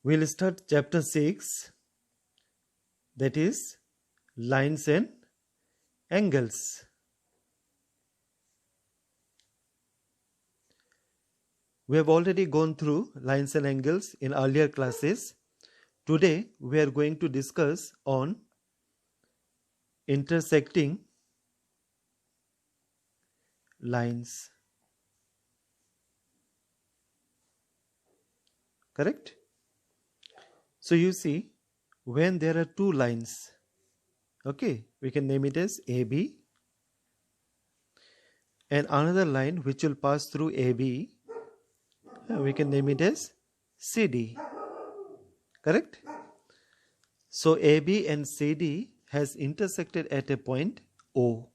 We'll start chapter 6, that is lines and angles. We have already gone through lines and angles in earlier classes. Today we are going to discuss on intersecting lines. Correct? So you see, when there are two lines, okay, we can name it as AB, and another line which will pass through AB, we can name it as CD. Correct? So AB and CD has intersected at a point O.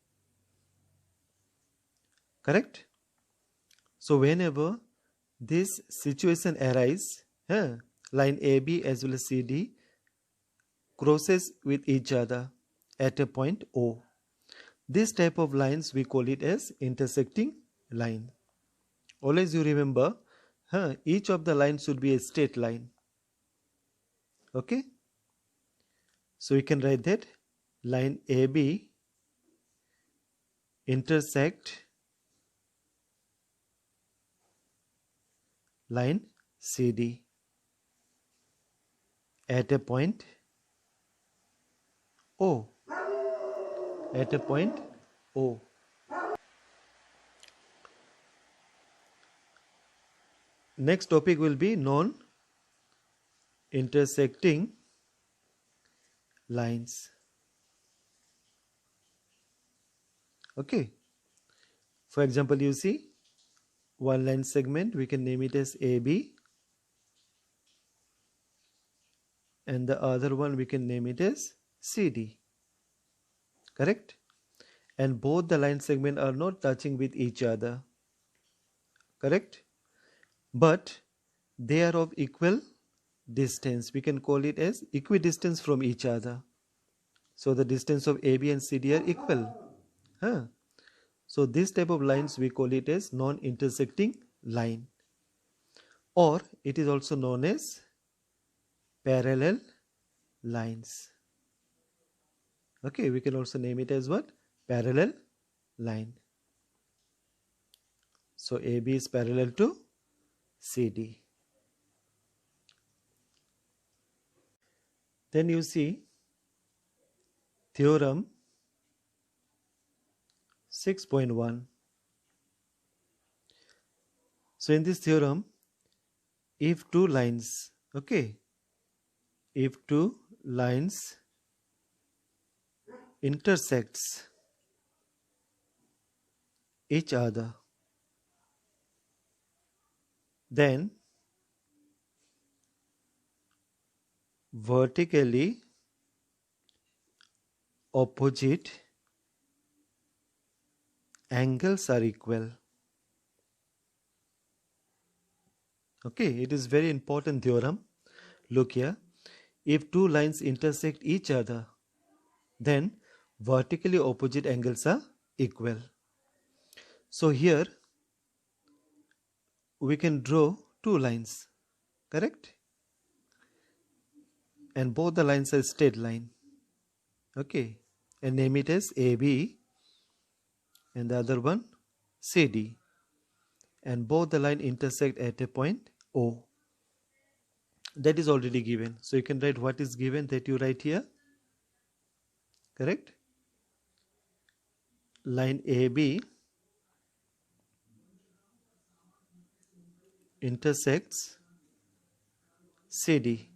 Correct? So whenever this situation arises, line AB as well as CD crosses with each other at a point O. This type of lines we call it as intersecting line. Always you remember, each of the lines should be a straight line. Okay? So we can write that line AB intersect line CD at a point O. At a point O. Next topic will be non-intersecting lines. Okay. For example, you see one line segment, we can name it as AB, and the other one we can name it as CD. Correct? And both the line segments are not touching with each other. Correct? But they are of equal distance. We can call it as equidistance from each other. So the distance of AB and CD are equal. So this type of lines we call it as non-intersecting line, or it is also known as parallel lines. Okay, we can also name it as what? Parallel line. So AB is parallel to CD. Then you see theorem 6.1. So in this theorem, if two lines, if two lines intersects each other, then vertically opposite angles are equal. Okay, it is very important theorem. Look here. If two lines intersect each other, then vertically opposite angles are equal. So here we can draw two lines. Correct? And both the lines are straight line. Okay. And name it as AB and the other one CD. And both the line intersect at a point O. That is already given. So you can write what is given, that you write here. Correct? Line AB intersects CD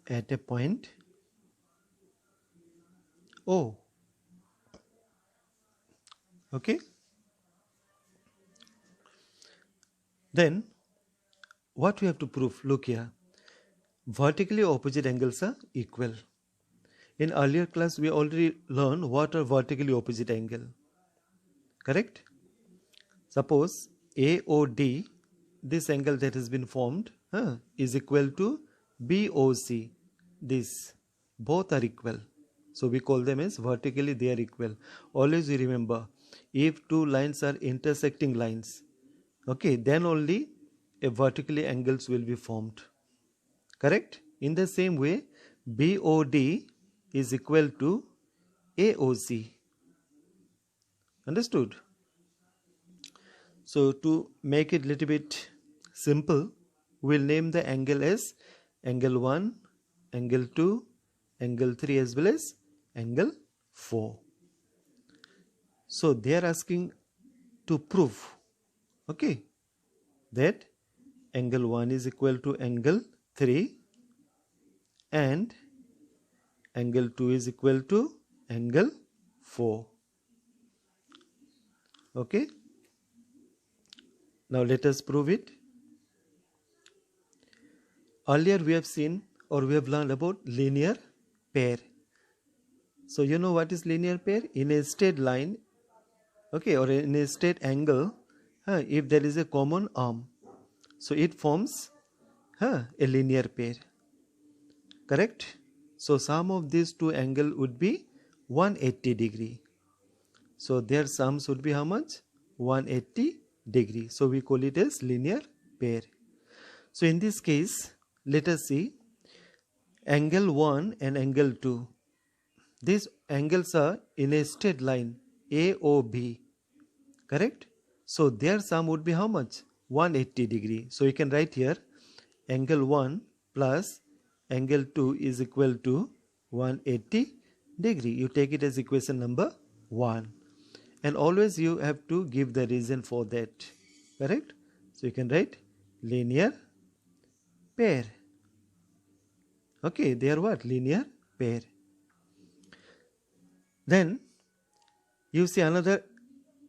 at a point O. Okay? Then what we have to prove? Look here. Vertically opposite angles are equal. In earlier class we already learned what are vertically opposite angle. Correct? Suppose AOD, this angle that has been formed, is equal to BOC. This. Both are equal. So we call them as vertically they are equal. Always you remember, if two lines are intersecting lines, okay, then only a vertically angles will be formed. Correct? In the same way, BOD is equal to AOC. Understood? So to make it little bit simple, we'll name the angle as angle 1, angle 2, angle 3 as well as angle 4. So they are asking to prove, okay, that angle 1 is equal to angle 3 and angle 2 is equal to angle 4. Okay. Now let us prove it. Earlier we have seen or we have learned about linear pair. So you know what is linear pair? In a straight line, okay, or in a straight angle, if there is a common arm, so it forms a linear pair. Correct? So sum of these two angles would be 180 degree. So their sums would be how much? 180 degree. So we call it as linear pair. So in this case, let us see angle 1 and angle 2. These angles are in a straight line AOB. Correct? So their sum would be how much? 180 degree. So you can write here angle 1 plus angle 2 is equal to 180 degree. You take it as equation number 1. And always you have to give the reason for that. Correct? So you can write linear pair. Okay, they are what? Linear pair. Then you see another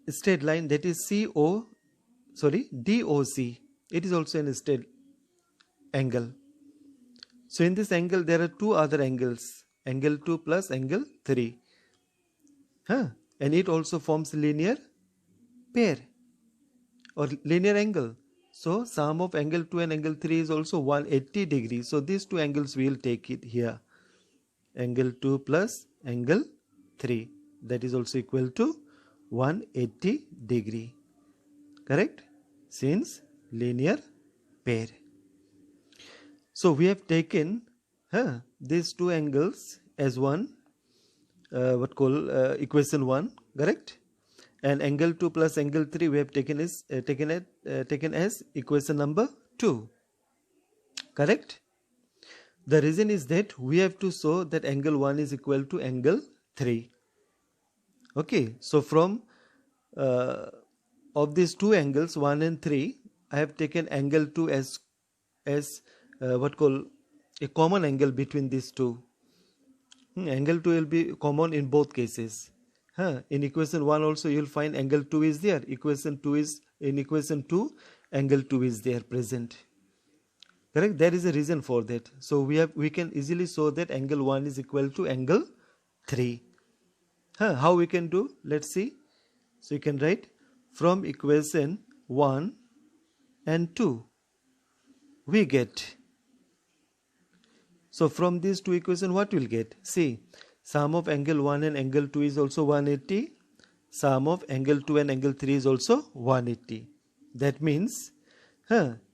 straight line, that is DOC. It is also an straight angle. So in this angle there are two other angles, angle 2 plus angle 3. And it also forms linear pair or linear angle. So sum of angle 2 and angle 3 is also 180 degrees. So these two angles we will take it here. Angle 2 plus angle 3. That is also equal to 180 degree. Correct? Since linear pair. So we have taken these two angles as one, equation 1, correct? And angle 2 plus angle 3 we have taken as equation number 2. Correct? The reason is that we have to show that angle 1 is equal to angle 3. Okay, so from of these two angles 1 and 3, I have taken angle 2 as a common angle between these two. Angle 2 will be common in both cases. In equation 1 also you will find angle 2 is there. In equation 2 angle 2 is there present. Correct? There is a reason for that. So we can easily show that angle 1 is equal to angle 3. How we can do? Let's see. So you can write from equation 1 and 2 we get. So from these two equations what we'll get? See, sum of angle 1 and angle 2 is also 180. Sum of angle 2 and angle 3 is also 180. That means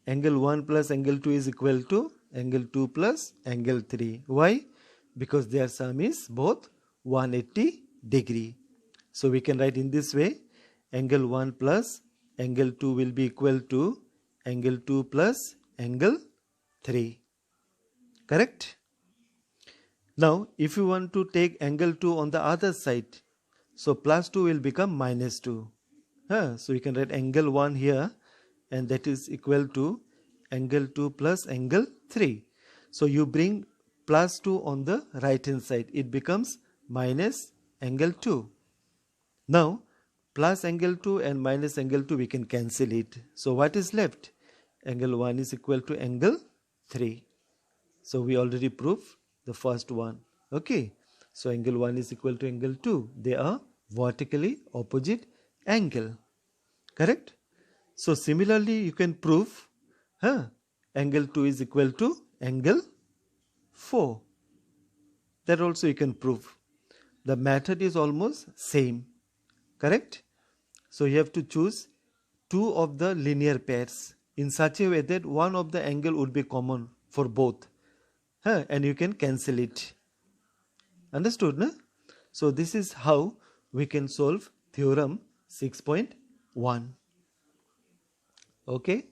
angle 1 plus angle 2 is equal to angle 2 plus angle 3. Why? Because their sum is both 180 degree. So we can write in this way, angle 1 plus angle 2 will be equal to angle 2 plus angle 3. Correct? Now if you want to take angle 2 on the other side, so plus 2 will become minus 2. So you can write angle 1 here, and that is equal to angle 2 plus angle 3. So you bring plus 2 on the right hand side, it becomes minus angle 2. Now plus angle 2 and minus angle 2 we can cancel it. So what is left? Angle 1 is equal to angle 3. So we already proved the first one. Okay. So angle 1 is equal to angle 2. They are vertically opposite angle. Correct? So similarly you can prove angle 2 is equal to angle 4. That also you can prove. The method is almost same. Correct? So you have to choose two of the linear pairs. in such a way that one of the angle would be common for both, and you can cancel it. Understood, na? So this is how we can solve theorem 6.1. Okay.